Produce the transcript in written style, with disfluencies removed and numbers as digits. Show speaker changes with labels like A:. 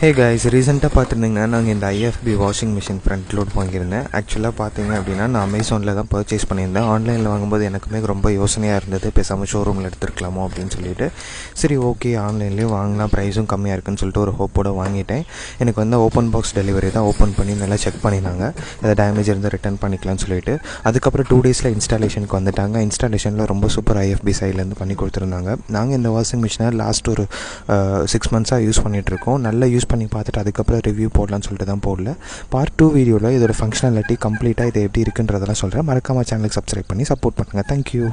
A: Hey guys, ரீசெண்டாக பார்த்துருந்தீங்கன்னா நாங்கள் இந்த IFB washing machine front load வாங்கியிருந்தேன். ஆக்சுவலாக பார்த்தீங்க அப்படின்னா நான் அமேசானில் தான் பர்ச்சேஸ் பண்ணியிருந்தேன். ஆன்லைனில் வாங்கும்போது எனக்குமே ரொம்ப யோசனையாக இருந்தது, பேசாமல் ஷோரூமில் எடுத்துருக்கலாமோ அப்படின்னு சொல்லிட்டு. சரி ஓகே, ஆன்லைன்லேயும் வாங்கினா ப்ரைஸும் கம்மியாக இருக்குன்னு சொல்லிட்டு ஒரு ஹோப்போடு வாங்கிட்டேன். எனக்கு வந்து ஓப்பன் பாக்ஸ் டெலிவரி தான். ஓப்பன் பண்ணி நல்லா செக் பண்ணினாங்க, எதாவது டேமேஜ் இருந்தால் ரிட்டர்ன் பண்ணிக்கலாம்னு சொல்லிட்டு. அதுக்கப்புறம் 2 டேஸில் இன்ஸ்டாலேஷனுக்கு வந்துட்டாங்க. இன்ஸ்டாலேஷனில் ரொம்ப சூப்பர் ஐஎஃப்பி சைட்லேருந்து பண்ணி கொடுத்துருந்தாங்க. நாங்கள் இந்த வாஷிங் மிஷினை லாஸ்ட் ஒரு 6 மந்த்ஸாக யூஸ் பண்ணிகிட்ருக்கோம். நல்லா யூஸ் பண்ணி பார்த்துட்டு அதுக்கப்புறம் ரிவ்யூ போடலான்னு சொல்லிட்டு தான் போடல. பார்ட் 2 வீடியோவில் இதோட ஃபங்க்ஷனாலிட்டி கம்ப்ளீட்டாக இது எப்படி இருக்குன்றதெல்லாம் சொல்கிறேன். மறக்காமல் சேனலுக்கு சப்ஸ்கிரைப் பண்ணி சப்போர்ட் பண்ணுங்கள். தேங்க்யூ.